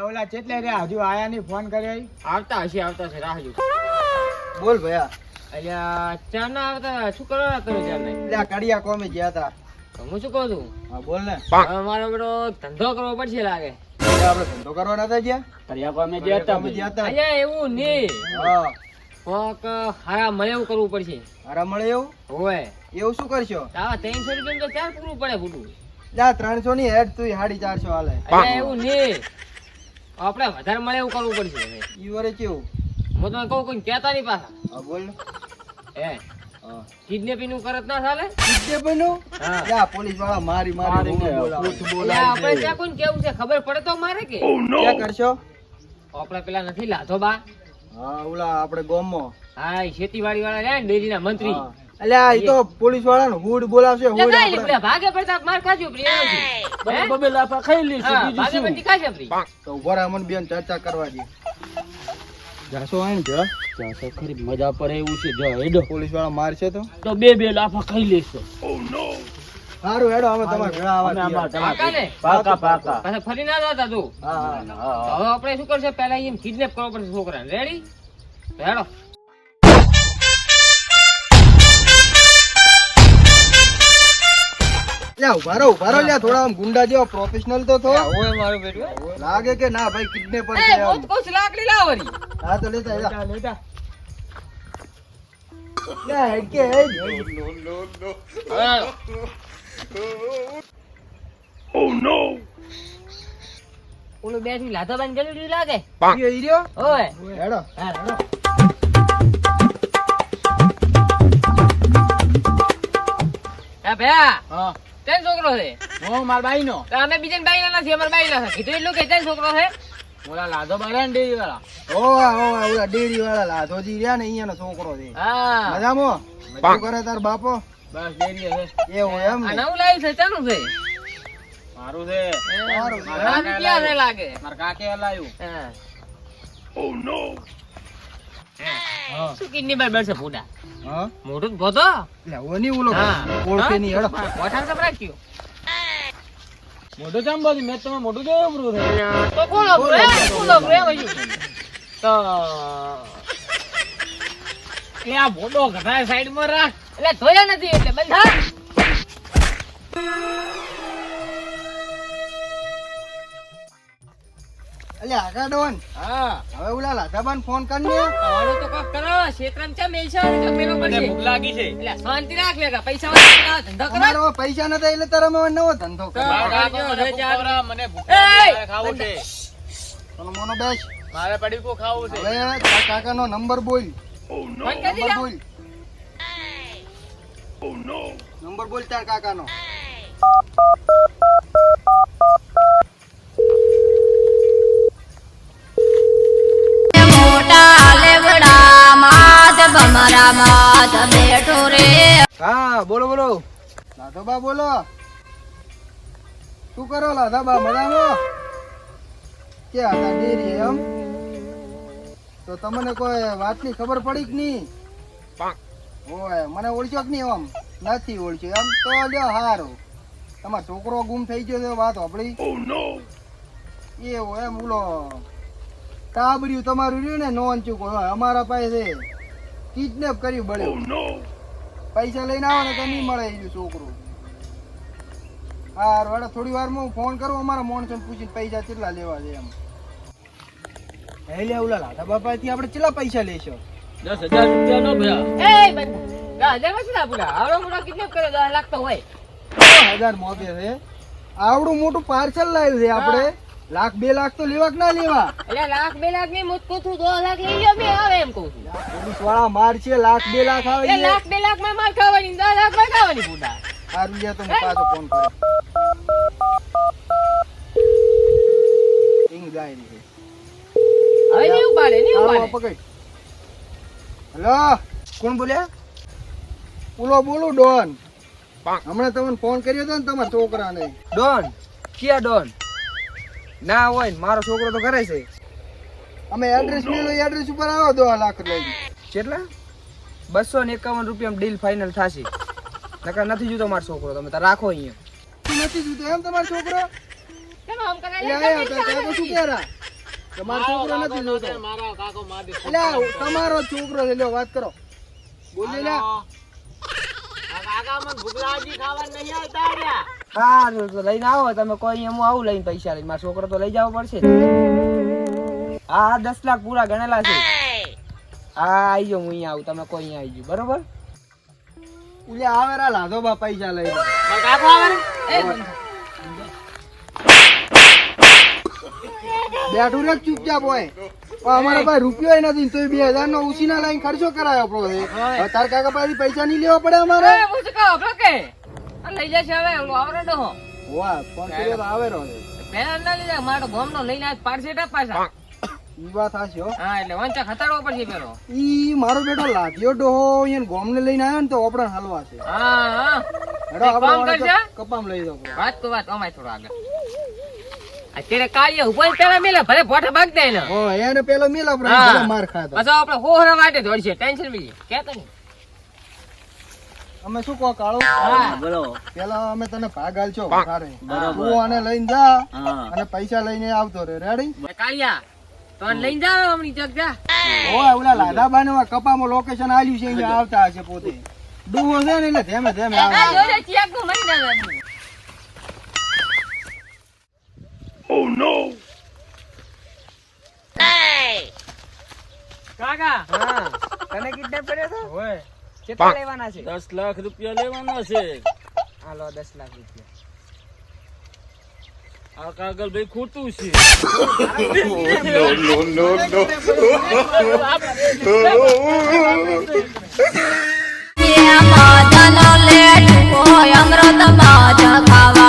ઓલા ચેટલે રે હજુ આયા ની ફોન કર્યો આવતા છે રાહજો. બોલ ભયા. અલ્યા ચા ના આવતા શું કરવા તમે ચા નહીં? એટલે આ કડિયા કોમે ગયા તા. હું શું કહું છું? હા બોલ ને. હવે મારો બેટો ધંધો કરવો પડશે લાગે. આપણે ધંધો કરવા નતા ગયા? કડિયા કોમે ગયા તા. અલ્યા એવું નહીં. હા. કોક હારા મળે એવું કરવું પડશે. હારા મળે એવું? હોય. એવું શું કરશો? આવા 300 રૂપિયા તો ચાર પૂરું પડે ફૂટું. લા 300 ની હેડ તું 450 હાલે. અલ્યા એવું નહીં. આપણે વધારે મળે એવું કરવું પડશે હવે. ઈ વરે કેવું? હું તમને કહું કોઈ કહેતા નહીં પાછા. હા બોલ ને. હે હા. કિડનેપિંગ નું કરત ના ચાલે? કિડનેપિંગ નું? હા. લા પોલીસ વાળા મારી બોલાવે. અલ્યા આપણે ત્યાં કોઈને કેવું છે ખબર પડે તો મારે કે ક્યાં કરશો? આપણે પેલા નથી લાધો બા. હા ઓલા આપણે ગામમાં. હા ઈ ખેતીવાડી વાળા રહ્યા ને ડેરીના મંત્રી. હા. અલ્યા ઈ તો પોલીસ વાળા નું હુડ બોલાવશે. હુડ લગાઈ લે આપણે પેલા ભાગે પડતા માર ખાજો પ્રિય નથી. બબે લાફા ખાઈ લેશે હા બીજું ભાગે શું? પડતી ખાશે પ્રિય. તો ઉભા રહો, અમને બેન ચર્ચા કરવા દે. જાશો આય ને જો ચાસો ખરી મજા પડે એવું છે. જો હેડો પોલીસ વાળા મારશે તો બે લાફા ખાઈ લેશે. સારું હેડો અમે તમારા ઘરે અમે આવવા આમાં તૈયાર. પાકા ને? પાકા પાછા ફરી ના જતા તું. હા હા. હા હવે આપણે શું કરશે પેલા એમ કિડનેપ કરવો પડશે છોકરાને. રેડી? હેડો. લ્યા ઉભા રહો લ્યા, થોડા આમ ગુંડા જેવા પ્રોફેશનલ તો થો. ઓય મારું બેટું. લાગે કે ના ભાઈ કિડનેપર એ છે હું એમ. તો કહું છું લાકડી લાવ વળી. હા તો લેતા લ્યા હેડ કે હેડ. હેડો. ઓલું બેઠી લાધો બાંધ ગયેલું લાગે. ઈ રહ્યો. ઓય હેડો. હેડો. એ ભયા હા તેન છોકરો છે? હું માર બાઈ નો તો અમે બીજા બાઈ નથી અમાર બાઈ ના કીધું એટલું કે તેન છોકરો છે? ઓલા લાધો બારા ડેરી વાળા. ઓલા ડેરી વાળા લાધોજી રહ્યા ને અહીંયાનો છોકરો છે. હા મજામાં? શું કરે તાર બાપો? બસ ડેરી છે. એવું એમ આ ને? નવું લાવ્યું છે ચાનું છે? મારું છે. સારું. મારું ક્યાં છે લાગે? મારા કાકે હલાયું. હા. હા શું કિડની બાર બળશે ફૂટા? હા મોઢું જ ભોતો? લે ઓની ઓલો હા. ઓળખે ની હેડો. મોઢાને તો રાખ્યું. મોઢું જામ બાજુ મેં તમે મોઢું જોયું બરું છે. તો કોણ અબરું? કોણ અબરું? એમ હજુ. તો એ આ મોઢો ઘટાય સાઈડ માં રાખ. એટલે ધોયા નથી એટલે બંધા. અલ્યા આગા ડોન, હા હવે ઓલા લાધાબાન ફોન કરને. હવે તો કોક કરો. ક્ષેત્રમાં ચા મેલશો ને તો પેલો મને પડશે. ભૂખ લાગી છે. એટલે શાંતિ રાખ લેગા. પૈસા વાળા ધંધો કરો. અમારો પૈસા નતા એટલે તારે અમે નવો ધંધો કરો. હા. મારા કાકો મને ભૂખ ખવડાવે, મને ભૂખ એય! મારે ખાવું છે. તને મોનો બેસ. મારે પડીકું ખાવું છે. હવે તાર કાકાનો નંબર બોલ. ફોન કરી નંબર લો. બોલ. નંબર બોલ તાર કાકાનો. હા બોલો બોલો. લાધાબા બોલો. શું કરો લાધાબા, મજામાં? કે હતા ડેરી એમ? તો તમને કોઈ વાતની ખબર પડી કે નહીં? ઓય મને ઓળખ્યો કે નહીં? આમ નથી ઓળખ્યો એમ તો લ્યો હારું. તમારો છોકરો ગુમ થઈ ગયો છે વાત આપણી. એવું એમ? ઓલો ટાબર્યું તમારું રહ્યું ને નોન ચૂકો અમારા પાસે કિડનેપ કર્યું બળ્યું. પૈસા લઈને આવો ને તો નહીં મળે એ છોકરું. હા વડે થોડી વારમાં હું ફોન કરું અમારા મોણસોને પૂછીને પૈસા કેટલા લેવા છે એમ. હે લે ઓલા લાધા બાપાથી આપણે કેટલા પૈસા લેશો? 10,000 રૂપિયા નો ભયા. એ બંધ. હજાર માં શું પૂરા? આવડો મોટો કિડનેપ કર્યો 10 લાખ તો હોય. 1000 મોગે છે. આવડું મોટું પાર્સલ લાવ્યું છે આપણે. લાખ 2 લાખ તો લેવા કે ના લેવા? એટલે લાખ 2 લાખ ની મુજકો તું 2 લાખ લઈ લ્યો મેં આવે એમ કહું છું. પોલીસ વાળા માર છે. લાખ 2 લાખ આવે એટલે લાખ 2 લાખ માં માર ખાવાની 10 લાખ માં ખાવાની પૂરા. સારું લે તો હું પાછો ફોન કર્યો. રિંગ જાય રહી છે. હવે નહીં ઉપાડે નહીં હાલો, ઉપાડે. પકડ. હેલો કોણ બોલ્યા? બોલો બોલો ડોન. હમણાં તમને ફોન કર્યો હતો ને તમારા છોકરાને. ડોન ક્યાં ડોન? ના હોય ને મારો છોકરો તો કરે છે. અમે એડ્રેસ મેલો એડ્રેસ ઉપર આવો 2 લાખ લઈ. કેટલા? 251 રૂપિયામાં ડીલ ફાઇનલ થશે. નકર નથી જોતો મારો છોકરો. તમે તો રાખો અહીંયા. નથી જોતો એમ તમારો છોકરો? કેમ આમ કરે? એ આયા હતા, કાકો શું કહેરા? તમારો છોકરો નથી જોતો. મારો કાકો મારી એટલે તમારો છોકરો છે, લ્યો વાત કરો. બોલી લે. કાકા મને ભૂખ લાગી ખાવા નહીં આવતા રહ્યા. સારું તો લઈને આવો તમે, કોઈ હું આવું લઈને પૈસા લઈને, મારો છોકરો તો લઈ જવો પડશે. હા 10 લાખ પૂરા ગણેલા છે. હા આવી જાઓ, હું અહીંયા આવું, તમે કોઈ અહીંયા આવી જાઓ, બરોબર? ઉલે આવેરા લાધો બા પૈસા લઈ લે. મારો કાકો આવે ને? બેઠું રે ચૂપચાપ હોય. પણ અમારા પાસે રૂપિયો નથી, તો 2000 નો ઉસીના લઈને ખર્ચો કરાયો આપણો. હવે તાર કાકા પાસેથી પૈસા નહીં લેવા પડે અમારે. લઈ જશે હવે ઓલો આવરે ડોહો વાહ, ફોન કર્યો તો આવેરો છે. પેલા ના લઈ જાય, મારો ગોમનો લઈને આજ પાડશે પાછા. ઈ વાત હાચી હો. હા એટલે વંચા ખતાડવો પડશે પેલો. ઈ મારો બેટો લાગ્યો ડોહો એને ગોમને લઈને આવ્યો ને તો ઓપડા હલવા છે. હા હા હેડો એક કામ આપણે કરજે. કપામ લઈ દો. વાત તો વાત અમાય થોડો આગળ. અત્યારે કાળિયા ઉપર પેલા મેલે ભલે ભોઠે ભાગ દે ને. હો એને પેલો મેલ આપણે હા. ભલે માર ખાતો. પાછો આપણે હોહરા વાટે દોડશે, ટેન્શન બી કેતો નહીં. અમે શું કહો કાળો? હા બોલો. પેલા અમે તને ભાગ આલશો વધારે. તું આને લઈને જા અને પૈસા લઈને આવતો રે. રેડી? કાળિયા તો આને લઈને જાવ હમણી જગ જા. ઓય ઓલા લાદાબાને કપામાં લોકેશન આલ્યું છે, અહીંયા આવતા હશે પોતે. ડૂહો છે ને એટલે ધેમે ધેમે આવે. આ જોજે ચેક નું મરી જાય. કાકા હા તને કિડનેપ કર્યો તો? હોય. કેટલા લેવાના છે? 10 લાખ રૂપિયા લેવાના છે. હાલો 10 લાખ રૂપિયા. આ કાગળ ભાઈ ખોટું છે. અમૃત બાજ ખાવા